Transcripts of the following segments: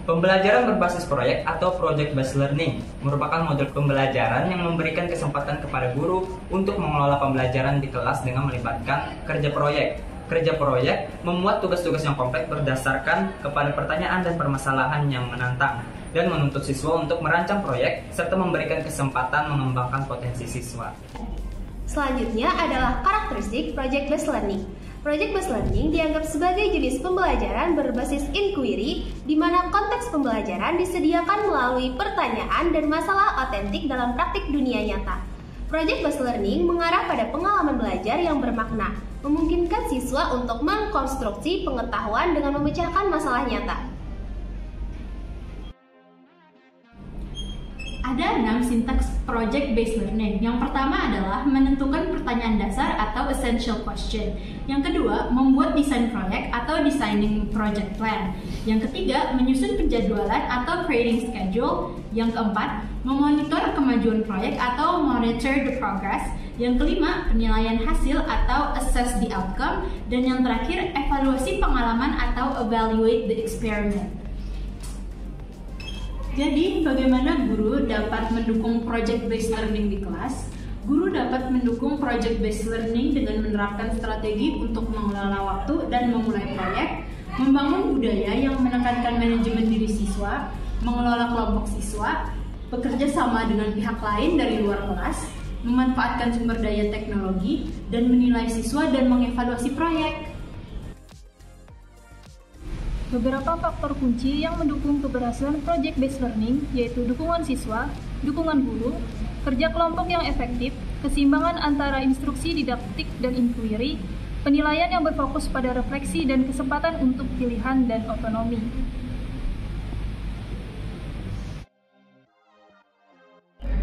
Pembelajaran berbasis proyek atau project-based learning merupakan model pembelajaran yang memberikan kesempatan kepada guru untuk mengelola pembelajaran di kelas dengan melibatkan kerja proyek. Kerja proyek memuat tugas-tugas yang kompleks berdasarkan kepada pertanyaan dan permasalahan yang menantang dan menuntut siswa untuk merancang proyek serta memberikan kesempatan mengembangkan potensi siswa. Selanjutnya adalah karakteristik project-based learning. Project-based learning dianggap sebagai jenis pembelajaran berbasis inquiry, di mana konteks pembelajaran disediakan melalui pertanyaan dan masalah otentik dalam praktik dunia nyata. Project-based learning mengarah pada pengalaman belajar yang bermakna, memungkinkan siswa untuk mengkonstruksi pengetahuan dengan memecahkan masalah nyata. Ada 6 sintaks project-based learning. Yang pertama adalah menentukan pertanyaan dasar atau essential question. Yang kedua, membuat desain proyek atau designing project plan. Yang ketiga, menyusun penjadwalan atau creating schedule. Yang keempat, memonitor kemajuan proyek atau monitor the progress. Yang kelima, penilaian hasil atau assess the outcome. Dan yang terakhir, evaluasi pengalaman atau evaluate the experiment. Jadi, bagaimana guru dapat mendukung project-based learning di kelas? Guru dapat mendukung project-based learning dengan menerapkan strategi untuk mengelola waktu dan memulai proyek, membangun budaya yang menekankan manajemen diri siswa, mengelola kelompok siswa, bekerja sama dengan pihak lain dari luar kelas, memanfaatkan sumber daya teknologi, dan menilai siswa dan mengevaluasi proyek. Beberapa faktor kunci yang mendukung keberhasilan project-based learning yaitu dukungan siswa, dukungan guru, kerja kelompok yang efektif, keseimbangan antara instruksi didaktik dan inquiry, penilaian yang berfokus pada refleksi dan kesempatan untuk pilihan dan otonomi.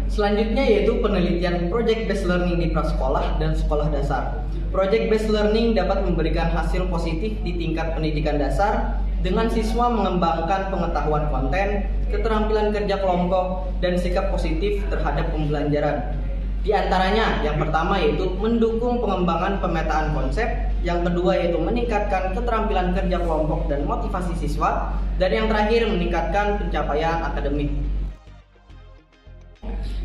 Selanjutnya yaitu penelitian project-based learning di prasekolah dan sekolah dasar. Project-based learning dapat memberikan hasil positif di tingkat pendidikan dasar dengan siswa mengembangkan pengetahuan konten, keterampilan kerja kelompok, dan sikap positif terhadap pembelajaran. Di antaranya, yang pertama yaitu mendukung pengembangan pemetaan konsep, yang kedua yaitu meningkatkan keterampilan kerja kelompok dan motivasi siswa, dan yang terakhir meningkatkan pencapaian akademik.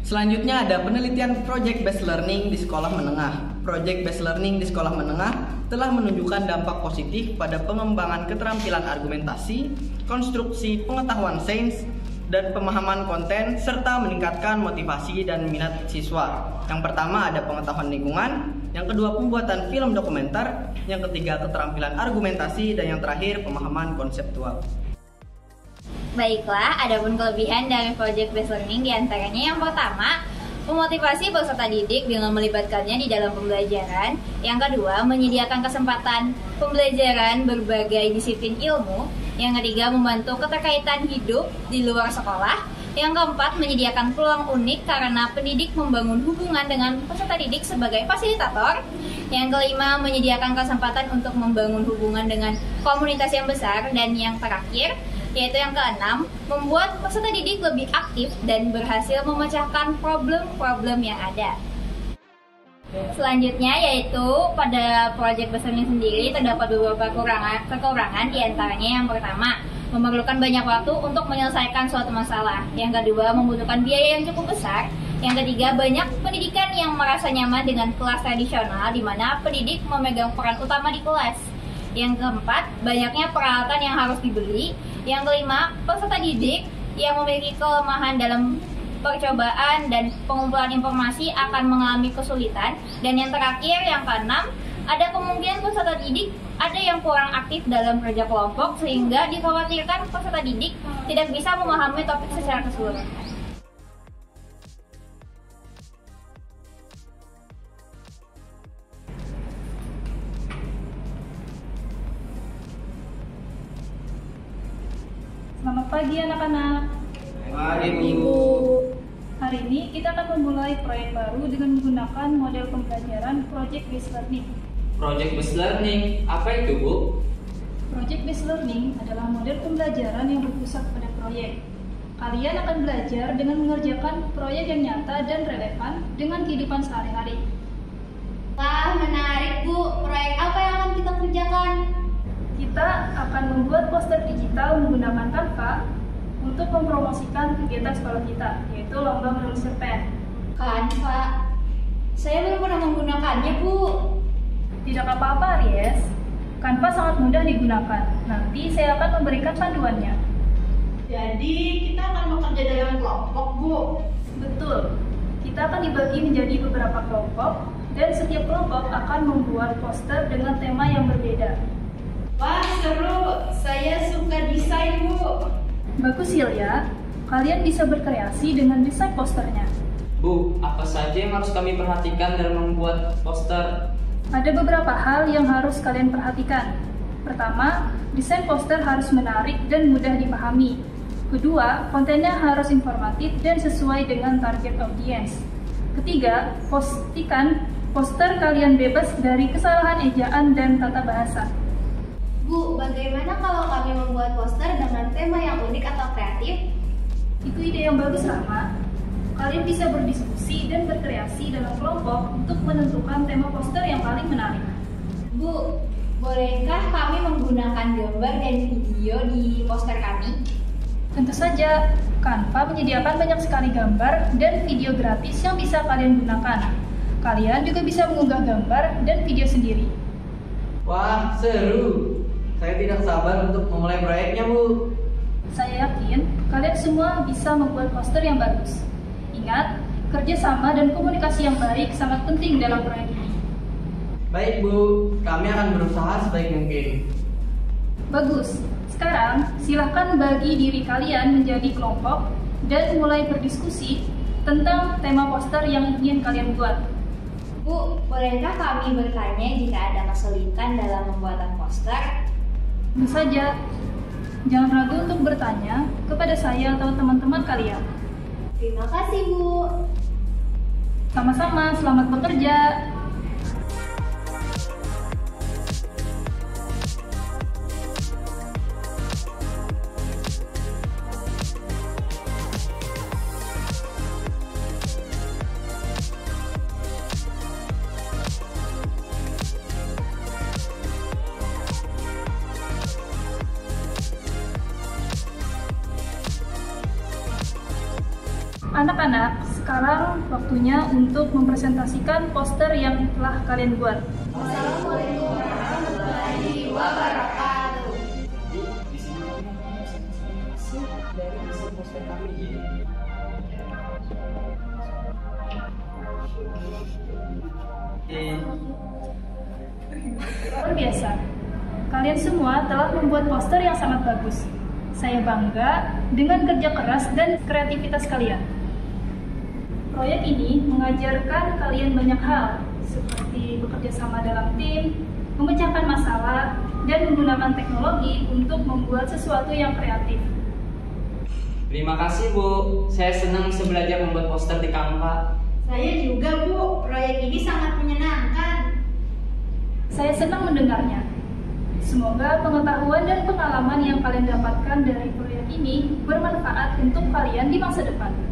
Selanjutnya ada penelitian project-based learning di sekolah menengah. Project-based learning di sekolah menengah telah menunjukkan dampak positif pada pengembangan keterampilan argumentasi, konstruksi pengetahuan sains, dan pemahaman konten, serta meningkatkan motivasi dan minat siswa. Yang pertama ada pengetahuan lingkungan, yang kedua pembuatan film dokumenter, yang ketiga keterampilan argumentasi, dan yang terakhir pemahaman konseptual. Baiklah, adapun kelebihan dari project-based learning diantaranya yang pertama, memotivasi peserta didik dengan melibatkannya di dalam pembelajaran. Yang kedua, menyediakan kesempatan pembelajaran berbagai disiplin ilmu. Yang ketiga, membantu keterkaitan hidup di luar sekolah. Yang keempat, menyediakan peluang unik karena pendidik membangun hubungan dengan peserta didik sebagai fasilitator. Yang kelima, menyediakan kesempatan untuk membangun hubungan dengan komunitas yang besar. Dan yang terakhir, yaitu yang keenam, membuat peserta didik lebih aktif dan berhasil memecahkan problem-problem yang ada. Selanjutnya yaitu pada project-based learning sendiri terdapat beberapa kekurangan, diantaranya yang pertama, memerlukan banyak waktu untuk menyelesaikan suatu masalah. Yang kedua, membutuhkan biaya yang cukup besar. Yang ketiga, banyak pendidikan yang merasa nyaman dengan kelas tradisional di mana pendidik memegang peran utama di kelas. Yang keempat, banyaknya peralatan yang harus dibeli. Yang kelima, peserta didik yang memiliki kelemahan dalam percobaan dan pengumpulan informasi akan mengalami kesulitan. Dan yang terakhir, yang keenam, ada kemungkinan peserta didik ada yang kurang aktif dalam kerja kelompok sehingga dikhawatirkan peserta didik tidak bisa memahami topik secara keseluruhan. Selamat pagi anak-anak. Mari Ibu. Hari ini kita akan memulai proyek baru dengan menggunakan model pembelajaran project-based learning. Project-based learning, apa itu Bu? Project-based learning adalah model pembelajaran yang berpusat pada proyek. Kalian akan belajar dengan mengerjakan proyek yang nyata dan relevan dengan kehidupan sehari-hari. Wah, menarik Bu. Proyek apa yang akan kita kerjakan? Kita akan membuat poster digital menggunakan Canva untuk mempromosikan kegiatan sekolah kita, yaitu lomba menulis cerpen. Canva. Saya belum pernah menggunakannya, Bu. Tidak apa-apa, Aries. Canva sangat mudah digunakan. Nanti saya akan memberikan panduannya. Jadi kita akan bekerja dalam kelompok, Bu. Betul. Kita akan dibagi menjadi beberapa kelompok, dan setiap kelompok akan membuat poster dengan tema yang berbeda. Wah, seru. Saya suka desain, Bu. Bagus, Hilya. Kalian bisa berkreasi dengan desain posternya. Bu, apa saja yang harus kami perhatikan dalam membuat poster? Ada beberapa hal yang harus kalian perhatikan. Pertama, desain poster harus menarik dan mudah dipahami. Kedua, kontennya harus informatif dan sesuai dengan target audiens. Ketiga, pastikan poster kalian bebas dari kesalahan ejaan dan tata bahasa. Bu, bagaimana kalau kami membuat poster dengan tema yang unik atau kreatif? Itu ide yang bagus, Rama. Kalian bisa berdiskusi dan berkreasi dalam kelompok untuk menentukan tema poster yang paling menarik. Bu, bolehkah kami menggunakan gambar dan video di poster kami? Tentu saja, Canva menyediakan banyak sekali gambar dan video gratis yang bisa kalian gunakan. Kalian juga bisa mengunggah gambar dan video sendiri. Wah, seru. Saya tidak sabar untuk memulai proyeknya, Bu. Saya yakin kalian semua bisa membuat poster yang bagus. Ingat, kerjasama dan komunikasi yang baik sangat penting dalam proyek ini. Baik, Bu. Kami akan berusaha sebaik mungkin. Bagus. Sekarang, silahkan bagi diri kalian menjadi kelompok dan mulai berdiskusi tentang tema poster yang ingin kalian buat. Bu, bolehkah kami bertanya jika ada kesulitan dalam pembuatan poster? Tentu saja, jangan ragu untuk bertanya kepada saya atau teman-teman kalian. Terima kasih, Bu. Sama-sama, selamat bekerja. Anak-anak, sekarang waktunya untuk mempresentasikan poster yang telah kalian buat. Assalamualaikum warahmatullahi wabarakatuh. Di sini kami akan presentasi dari desain poster kami. Luar biasa, kalian semua telah membuat poster yang sangat bagus. Saya bangga dengan kerja keras dan kreativitas kalian. Proyek ini mengajarkan kalian banyak hal, seperti bekerja sama dalam tim, memecahkan masalah, dan menggunakan teknologi untuk membuat sesuatu yang kreatif. Terima kasih, Bu. Saya senang bisa belajar membuat poster di Canva. Saya juga, Bu. Proyek ini sangat menyenangkan. Saya senang mendengarnya. Semoga pengetahuan dan pengalaman yang kalian dapatkan dari proyek ini bermanfaat untuk kalian di masa depan.